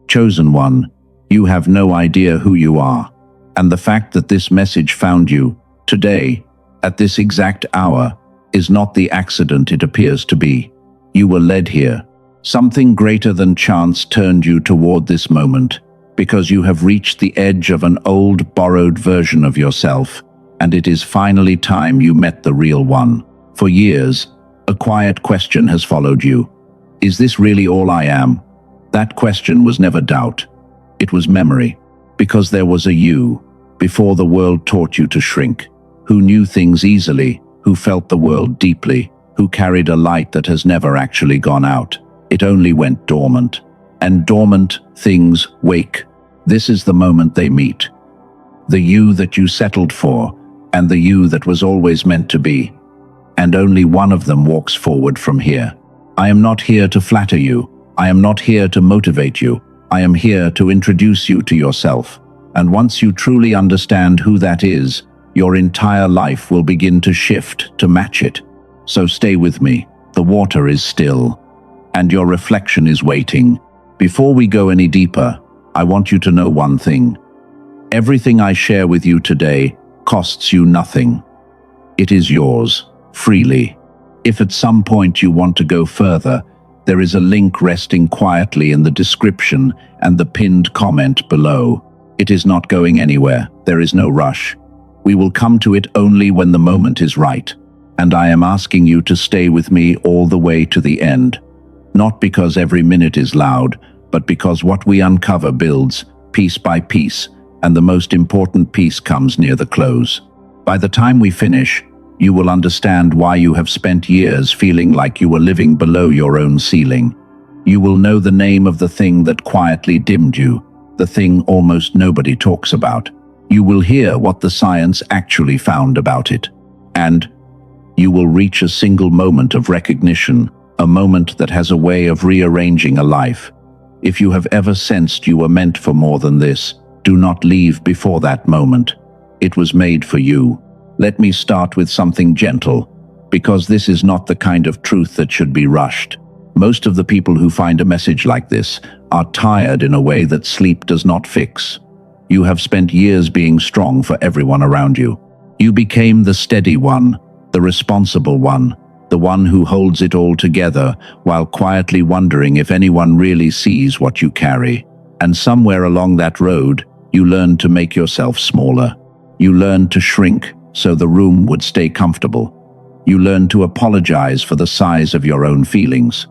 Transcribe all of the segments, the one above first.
Chosen one, you have no idea who you are. And the fact that this message found you, today, at this exact hour, is not the accident it appears to be. You were led here. Something greater than chance turned you toward this moment, because you have reached the edge of an old, borrowed version of yourself, and it is finally time you met the real one. For years, a quiet question has followed you. Is this really all I am? That question was never doubt. It was memory, because there was a you, before the world taught you to shrink, who knew things easily, who felt the world deeply, who carried a light that has never actually gone out. It only went dormant. And dormant things wake. This is the moment they meet. The you that you settled for, and the you that was always meant to be. And only one of them walks forward from here. I am not here to flatter you. I am not here to motivate you. I am here to introduce you to yourself. And once you truly understand who that is, your entire life will begin to shift to match it. So stay with me. The water is still, and your reflection is waiting. Before we go any deeper, I want you to know one thing. Everything I share with you today costs you nothing. It is yours, freely. If at some point you want to go further, there is a link resting quietly in the description and the pinned comment below. It is not going anywhere. There is no rush. We will come to it only when the moment is right. And I am asking you to stay with me all the way to the end. Not because every minute is loud, but because what we uncover builds, piece by piece, and the most important piece comes near the close. By the time we finish, you will understand why you have spent years feeling like you were living below your own ceiling. You will know the name of the thing that quietly dimmed you, the thing almost nobody talks about. You will hear what the science actually found about it. And you will reach a single moment of recognition, a moment that has a way of rearranging a life. If you have ever sensed you were meant for more than this, do not leave before that moment. It was made for you. Let me start with something gentle, because this is not the kind of truth that should be rushed. Most of the people who find a message like this are tired in a way that sleep does not fix. You have spent years being strong for everyone around you. You became the steady one, the responsible one, the one who holds it all together while quietly wondering if anyone really sees what you carry. And somewhere along that road, you learned to make yourself smaller. You learned to shrink so the room would stay comfortable. You learned to apologize for the size of your own feelings.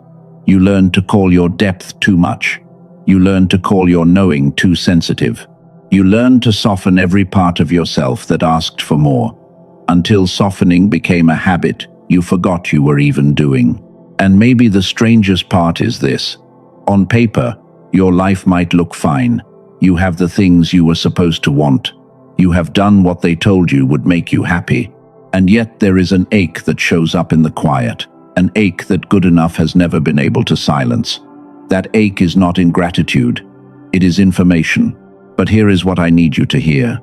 You learned to call your depth too much. You learned to call your knowing too sensitive. You learned to soften every part of yourself that asked for more, until softening became a habit you forgot you were even doing. And maybe the strangest part is this. On paper, your life might look fine. You have the things you were supposed to want. You have done what they told you would make you happy. And yet there is an ache that shows up in the quiet, an ache that good enough has never been able to silence. That ache is not ingratitude. It is information. But here is what I need you to hear.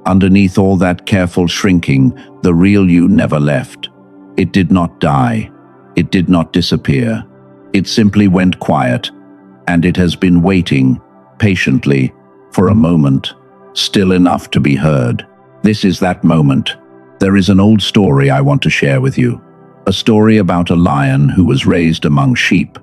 Underneath all that careful shrinking, the real you never left. It did not die. It did not disappear. It simply went quiet, and it has been waiting, patiently, for a moment, still enough to be heard. This is that moment. There is an old story I want to share with you. A story about a lion who was raised among sheep.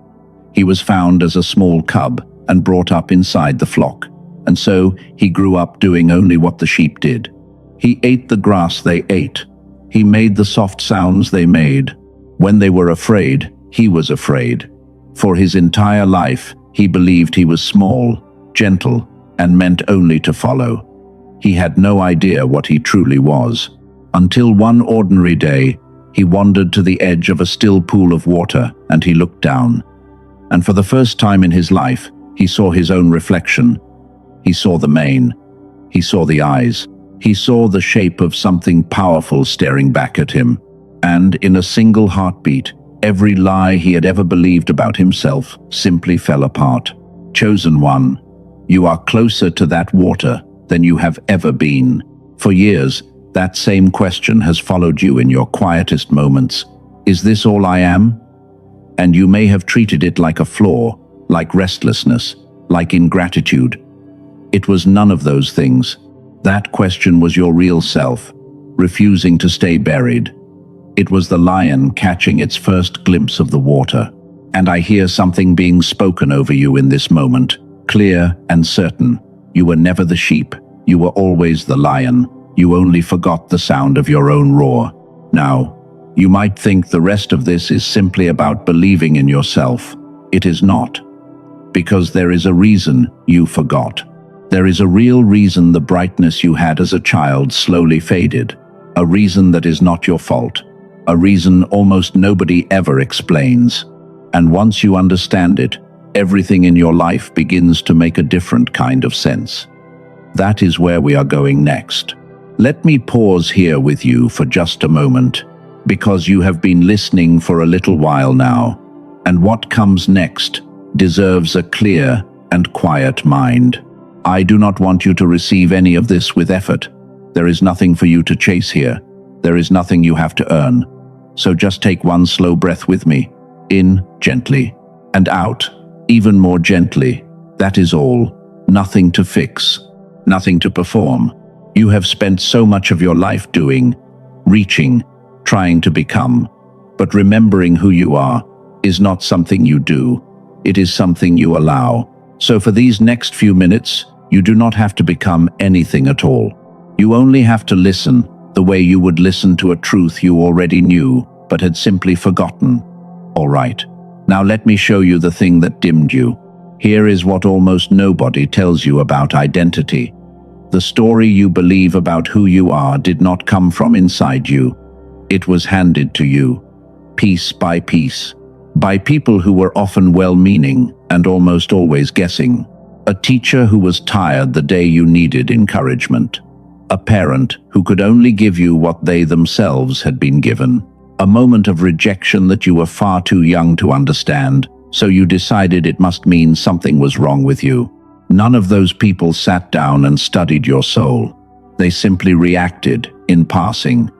He was found as a small cub and brought up inside the flock. And so he grew up doing only what the sheep did. He ate the grass they ate. He made the soft sounds they made. When they were afraid, he was afraid. For his entire life, he believed he was small, gentle, and meant only to follow. He had no idea what he truly was. Until one ordinary day, he wandered to the edge of a still pool of water and he looked down. And for the first time in his life, he saw his own reflection. He saw the mane. He saw the eyes. He saw the shape of something powerful staring back at him. And in a single heartbeat, every lie he had ever believed about himself simply fell apart. Chosen one, you are closer to that water than you have ever been. For years, that same question has followed you in your quietest moments. Is this all I am? And you may have treated it like a flaw, like restlessness, like ingratitude. It was none of those things. That question was your real self, refusing to stay buried. It was the lion catching its first glimpse of the water. And I hear something being spoken over you in this moment, clear and certain. You were never the sheep. You were always the lion. You only forgot the sound of your own roar. Now, you might think the rest of this is simply about believing in yourself. It is not. Because there is a reason you forgot. There is a real reason the brightness you had as a child slowly faded. A reason that is not your fault. A reason almost nobody ever explains. And once you understand it, everything in your life begins to make a different kind of sense. That is where we are going next. Let me pause here with you for just a moment, because you have been listening for a little while now, and what comes next deserves a clear and quiet mind. I do not want you to receive any of this with effort. There is nothing for you to chase here. There is nothing you have to earn. So just take one slow breath with me. In gently, and out even more gently. That is all. Nothing to fix. Nothing to perform. You have spent so much of your life doing, reaching, trying to become. But remembering who you are is not something you do. It is something you allow. So for these next few minutes, you do not have to become anything at all. You only have to listen the way you would listen to a truth you already knew, but had simply forgotten. All right, now let me show you the thing that dimmed you. Here is what almost nobody tells you about identity. The story you believe about who you are did not come from inside you. It was handed to you, piece by piece, by people who were often well-meaning and almost always guessing. A teacher who was tired the day you needed encouragement. A parent who could only give you what they themselves had been given. A moment of rejection that you were far too young to understand, so you decided it must mean something was wrong with you. None of those people sat down and studied your soul. They simply reacted in passing.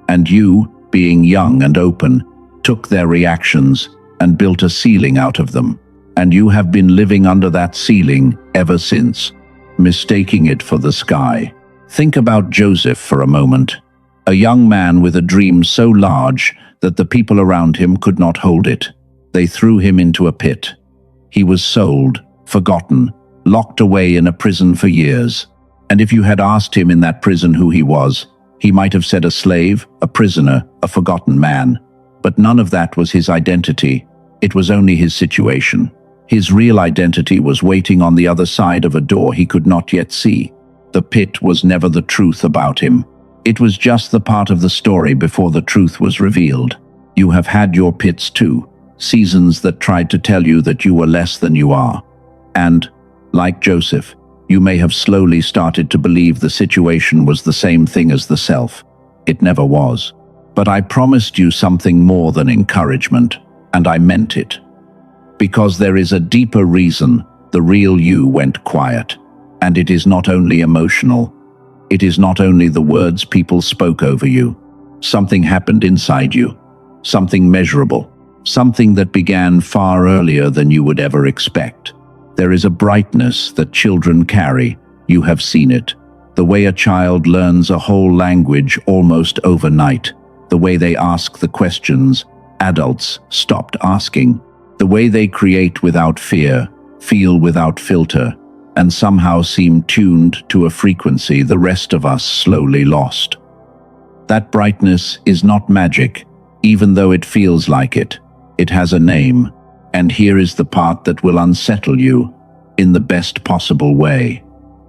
And you, being young and open, took their reactions and built a ceiling out of them. And you have been living under that ceiling ever since, mistaking it for the sky. Think about Joseph for a moment. A young man with a dream so large that the people around him could not hold it. They threw him into a pit. He was sold, forgotten, locked away in a prison for years. And if you had asked him in that prison who he was, he might have said a slave, a prisoner, a forgotten man. But none of that was his identity. It was only his situation. His real identity was waiting on the other side of a door he could not yet see. The pit was never the truth about him. It was just the part of the story before the truth was revealed. You have had your pits too, seasons that tried to tell you that you were less than you are. And, like Joseph, you may have slowly started to believe the situation was the same thing as the self. It never was. But I promised you something more than encouragement, and I meant it. Because there is a deeper reason the real you went quiet, and it is not only emotional. It is not only the words people spoke over you. Something happened inside you, something measurable, something that began far earlier than you would ever expect. There is a brightness that children carry. You have seen it. The way a child learns a whole language almost overnight. The way they ask the questions adults stopped asking. The way they create without fear, feel without filter, and somehow seem tuned to a frequency the rest of us slowly lost. That brightness is not magic, even though it feels like it. It has a name, and here is the part that will unsettle you in the best possible way.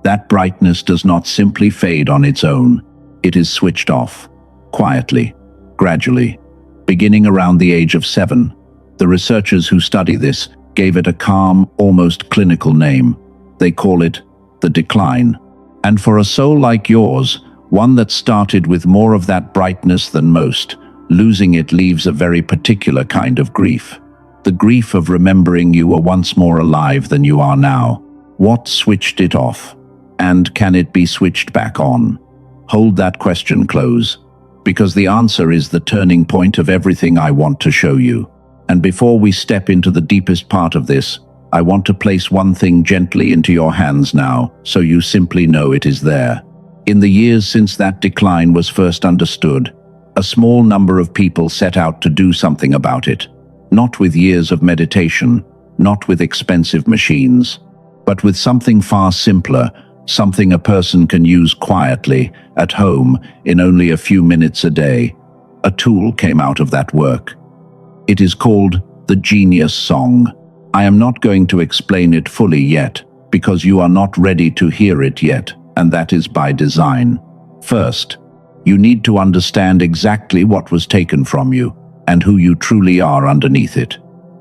That brightness does not simply fade on its own. It is switched off, quietly, gradually, beginning around the age of 7. The researchers who study this gave it a calm, almost clinical name. They call it the decline. And for a soul like yours, one that started with more of that brightness than most, losing it leaves a very particular kind of grief. The grief of remembering you were once more alive than you are now. What switched it off? And can it be switched back on? Hold that question close, because the answer is the turning point of everything I want to show you. And before we step into the deepest part of this, I want to place one thing gently into your hands now, so you simply know it is there. In the years since that decline was first understood, a small number of people set out to do something about it. Not with years of meditation, not with expensive machines, but with something far simpler, something a person can use quietly, at home, in only a few minutes a day. A tool came out of that work. It is called the Genius Song. I am not going to explain it fully yet, because you are not ready to hear it yet, and that is by design. First, you need to understand exactly what was taken from you, and who you truly are underneath it.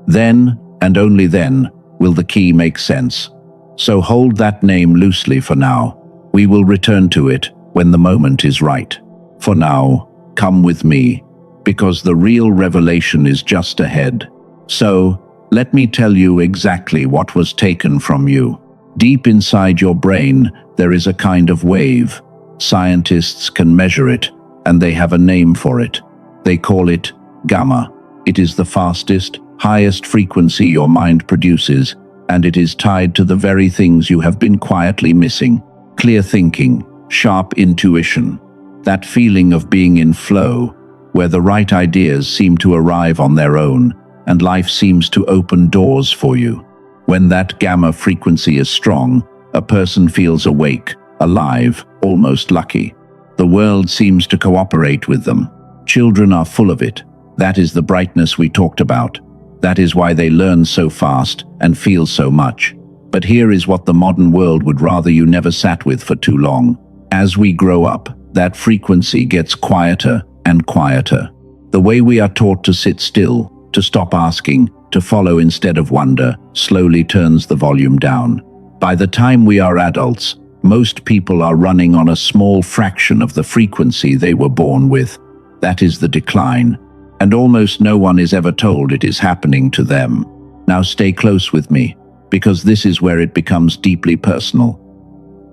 Then, and only then, will the key make sense. So hold that name loosely for now. We will return to it when the moment is right. For now, come with me, because the real revelation is just ahead. So, let me tell you exactly what was taken from you. Deep inside your brain, there is a kind of wave. Scientists can measure it, and they have a name for it. They call it gamma. It is the fastest, highest frequency your mind produces, and it is tied to the very things you have been quietly missing. Clear thinking, sharp intuition, that feeling of being in flow, where the right ideas seem to arrive on their own, and life seems to open doors for you. When that gamma frequency is strong, a person feels awake, alive, almost lucky. The world seems to cooperate with them. Children are full of it. That is the brightness we talked about. That is why they learn so fast and feel so much. But here is what the modern world would rather you never sat with for too long. As we grow up, that frequency gets quieter and quieter. The way we are taught to sit still, to stop asking, to follow instead of wonder, slowly turns the volume down. By the time we are adults, most people are running on a small fraction of the frequency they were born with. That is the decline. And almost no one is ever told it is happening to them. Now stay close with me, because this is where it becomes deeply personal.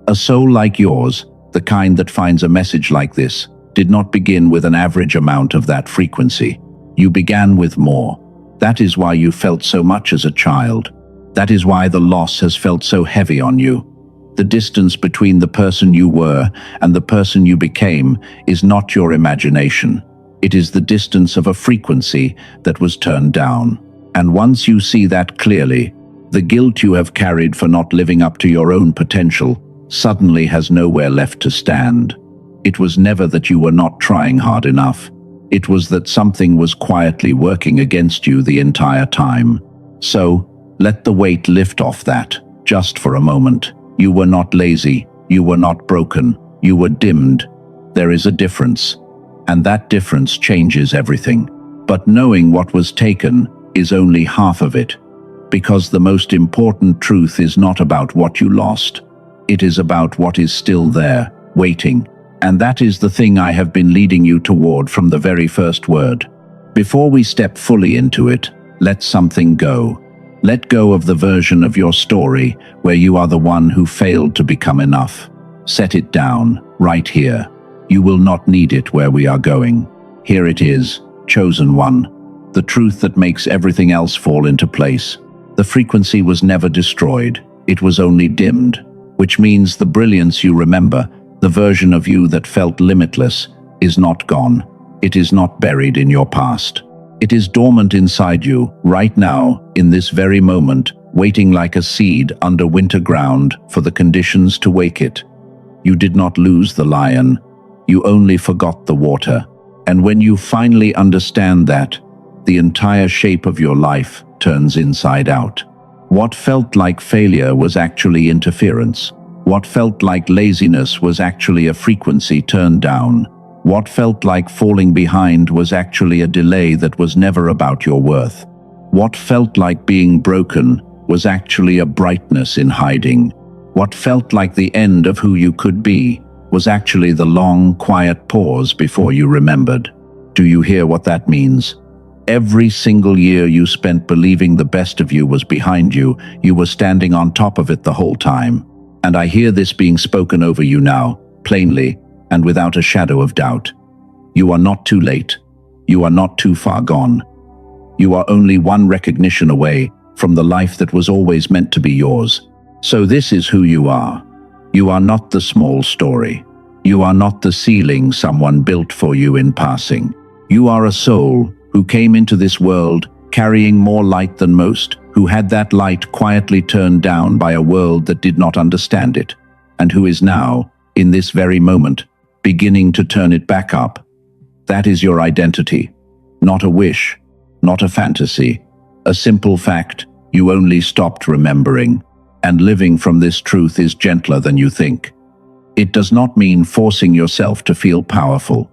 A soul like yours, the kind that finds a message like this, did not begin with an average amount of that frequency. You began with more. That is why you felt so much as a child. That is why the loss has felt so heavy on you. The distance between the person you were and the person you became is not your imagination. It is the distance of a frequency that was turned down. And once you see that clearly, the guilt you have carried for not living up to your own potential suddenly has nowhere left to stand. It was never that you were not trying hard enough. It was that something was quietly working against you the entire time. So, let the weight lift off that, just for a moment. You were not lazy, you were not broken, you were dimmed. There is a difference, and that difference changes everything. But knowing what was taken is only half of it, because the most important truth is not about what you lost. It is about what is still there, waiting. And that is the thing I have been leading you toward from the very first word. Before we step fully into it, let something go. Let go of the version of your story where you are the one who failed to become enough. Set it down, right here. You will not need it where we are going. Here it is, chosen one. The truth that makes everything else fall into place. The frequency was never destroyed. It was only dimmed, which means the brilliance you remember, the version of you that felt limitless, is not gone. It is not buried in your past. It is dormant inside you, right now, in this very moment, waiting like a seed under winter ground for the conditions to wake it. You did not lose the lion. You only forgot the water. And when you finally understand that, the entire shape of your life turns inside out. What felt like failure was actually interference. What felt like laziness was actually a frequency turned down. What felt like falling behind was actually a delay that was never about your worth. What felt like being broken was actually a brightness in hiding. What felt like the end of who you could be was actually the long, quiet pause before you remembered. Do you hear what that means? Every single year you spent believing the best of you was behind you, you were standing on top of it the whole time. And I hear this being spoken over you now, plainly, and without a shadow of doubt. You are not too late. You are not too far gone. You are only one recognition away from the life that was always meant to be yours. So this is who you are. You are not the small story. You are not the ceiling someone built for you in passing. You are a soul who came into this world carrying more light than most, who had that light quietly turned down by a world that did not understand it, and who is now, in this very moment, beginning to turn it back up. That is your identity. Not a wish, not a fantasy, a simple fact you only stopped remembering. And living from this truth is gentler than you think. It does not mean forcing yourself to feel powerful.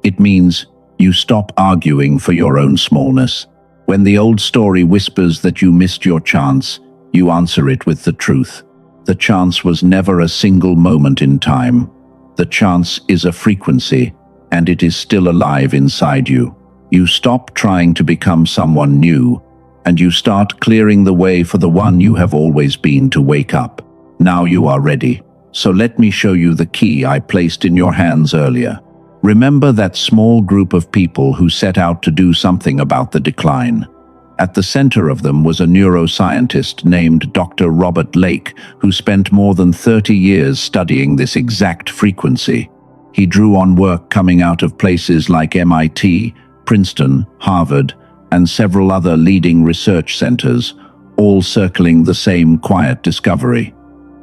It means you stop arguing for your own smallness. When the old story whispers that you missed your chance, you answer it with the truth. The chance was never a single moment in time. The chance is a frequency, and it is still alive inside you. You stop trying to become someone new, and you start clearing the way for the one you have always been to wake up. Now you are ready. So let me show you the key I placed in your hands earlier. Remember that small group of people who set out to do something about the decline. At the center of them was a neuroscientist named Dr. Robert Lake, who spent more than 30 years studying this exact frequency. He drew on work coming out of places like MIT, Princeton, Harvard, and several other leading research centers, all circling the same quiet discovery.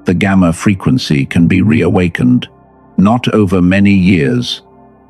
The gamma frequency can be reawakened, not over many years,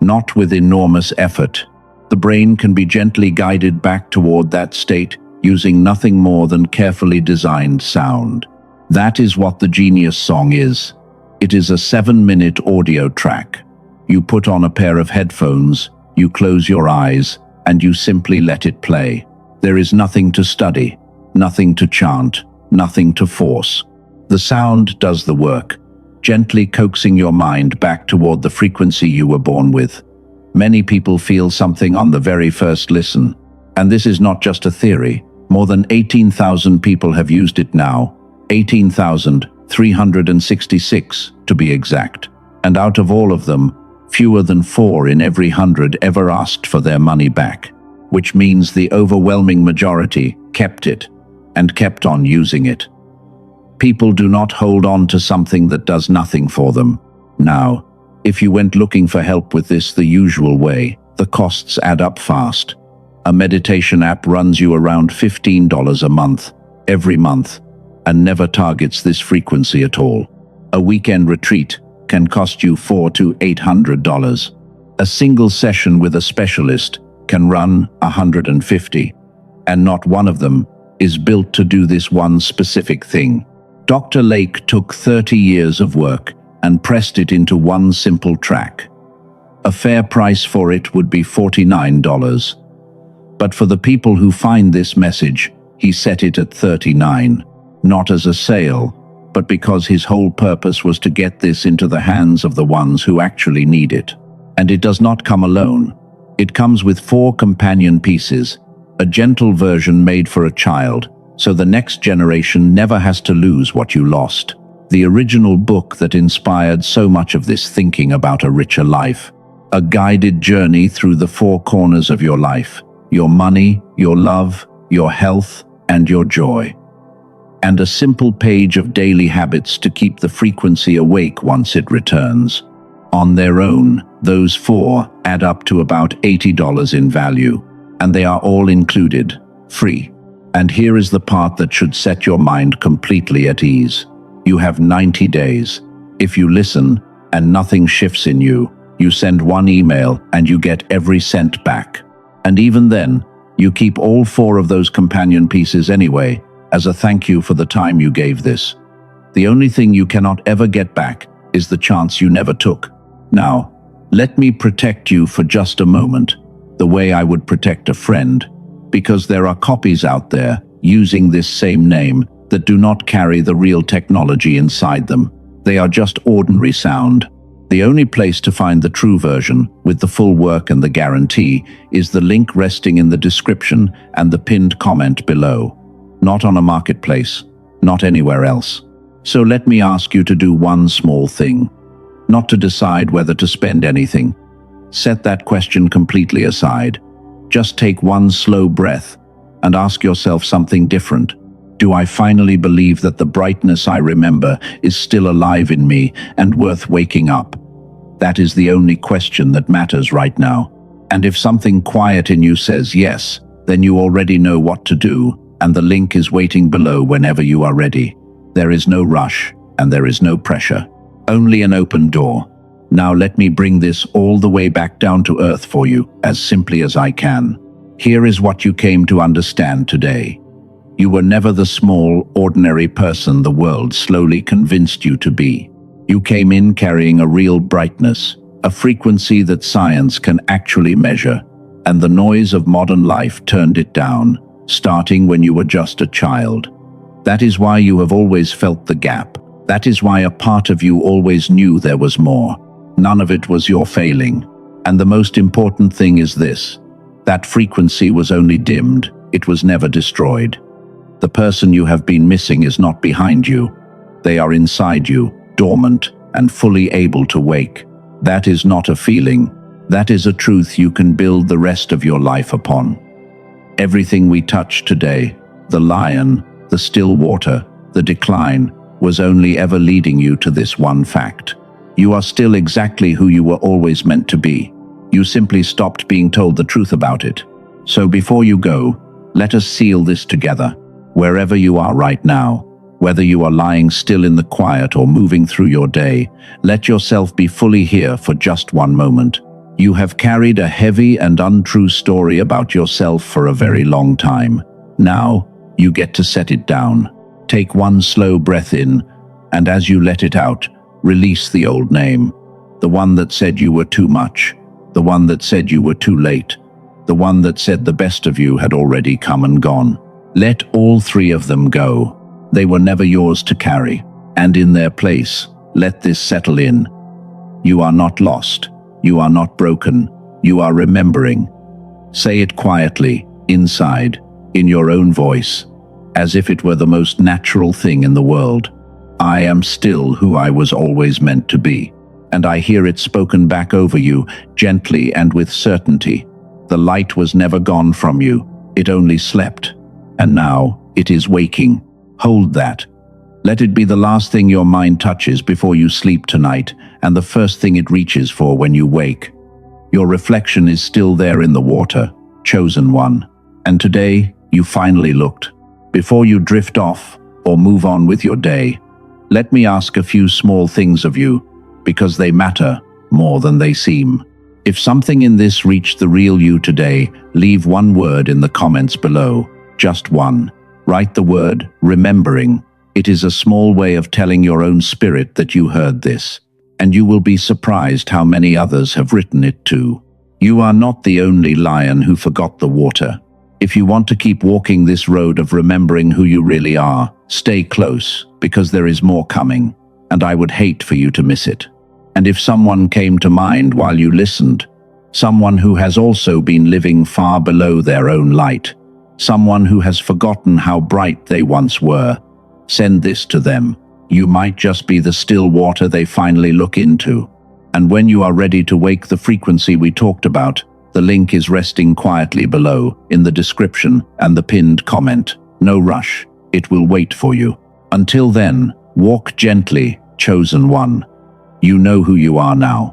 not with enormous effort. The brain can be gently guided back toward that state using nothing more than carefully designed sound. That is what the Genius Song is. It is a 7-minute audio track. You put on a pair of headphones, you close your eyes, and you simply let it play. There is nothing to study, nothing to chant, nothing to force. The sound does the work, gently coaxing your mind back toward the frequency you were born with. Many people feel something on the very first listen. And this is not just a theory. More than 18,000 people have used it now. 18,366 to be exact. And out of all of them, fewer than 4 in every 100 ever asked for their money back, which means the overwhelming majority kept it and kept on using it. People do not hold on to something that does nothing for them. Now, if you went looking for help with this the usual way, the costs add up fast. A meditation app runs you around $15 a month, every month, and never targets this frequency at all. A weekend retreat can cost you $400 to $800. A single session with a specialist can run $150, and not one of them is built to do this one specific thing. Dr. Lake took 30 years of work and pressed it into one simple track. A fair price for it would be $49. But for the people who find this message, he set it at $39, not as a sale, but because his whole purpose was to get this into the hands of the ones who actually need it. And it does not come alone. It comes with 4 companion pieces, a gentle version made for a child, so the next generation never has to lose what you lost. The original book that inspired so much of this thinking about a richer life. A guided journey through the 4 corners of your life, your money, your love, your health, and your joy. And a simple page of daily habits to keep the frequency awake once it returns. On their own, those 4 add up to about $80 in value, and they are all included, free. And here is the part that should set your mind completely at ease. You have 90 days. If you listen and nothing shifts in you, you send 1 email and you get every cent back. And even then, you keep all 4 of those companion pieces anyway, as a thank you for the time you gave this. The only thing you cannot ever get back is the chance you never took. Now, let me protect you for just a moment, the way I would protect a friend, because there are copies out there using this same name that do not carry the real technology inside them. They are just ordinary sound. The only place to find the true version, with the full work and the guarantee, is the link resting in the description and the pinned comment below. Not on a marketplace, not anywhere else. So let me ask you to do one small thing. Not to decide whether to spend anything. Set that question completely aside. Just take one slow breath and ask yourself something different. Do I finally believe that the brightness I remember is still alive in me and worth waking up? That is the only question that matters right now. And if something quiet in you says yes, then you already know what to do, and the link is waiting below whenever you are ready. There is no rush, and there is no pressure. Only an open door. Now let me bring this all the way back down to earth for you, as simply as I can. Here is what you came to understand today. You were never the small, ordinary person the world slowly convinced you to be. You came in carrying a real brightness, a frequency that science can actually measure, and the noise of modern life turned it down, starting when you were just a child. That is why you have always felt the gap. That is why a part of you always knew there was more. None of it was your failing. And the most important thing is this: that frequency was only dimmed, it was never destroyed. The person you have been missing is not behind you. They are inside you, dormant and fully able to wake. That is not a feeling. That is a truth you can build the rest of your life upon. Everything we touched today, the lion, the still water, the decline, was only ever leading you to this one fact. You are still exactly who you were always meant to be. You simply stopped being told the truth about it. So before you go, let us seal this together. Wherever you are right now, whether you are lying still in the quiet or moving through your day, let yourself be fully here for just one moment. You have carried a heavy and untrue story about yourself for a very long time. Now, you get to set it down. Take one slow breath in, and as you let it out, release the old name. The one that said you were too much. The one that said you were too late. The one that said the best of you had already come and gone. Let all three of them go. They were never yours to carry. And in their place, let this settle in. You are not lost. You are not broken. You are remembering. Say it quietly, inside, in your own voice, as if it were the most natural thing in the world. I am still who I was always meant to be. And I hear it spoken back over you, gently and with certainty. The light was never gone from you. It only slept. And now, it is waking. Hold that. Let it be the last thing your mind touches before you sleep tonight, and the first thing it reaches for when you wake. Your reflection is still there in the water, chosen one. And today, you finally looked. Before you drift off, or move on with your day, let me ask a few small things of you, because they matter more than they seem. If something in this reached the real you today, leave one word in the comments below. Just one. Write the word remembering. It is a small way of telling your own spirit that you heard this, and you will be surprised how many others have written it too. You are not the only lion who forgot the water. If you want to keep walking this road of remembering who you really are, stay close, because there is more coming, and I would hate for you to miss it. And if someone came to mind while you listened, someone who has also been living far below their own light, someone who has forgotten how bright they once were, send this to them. You might just be the still water they finally look into. And when you are ready to wake the frequency we talked about, the link is resting quietly below, in the description and the pinned comment. No rush, it will wait for you. Until then, walk gently, chosen one. You know who you are now.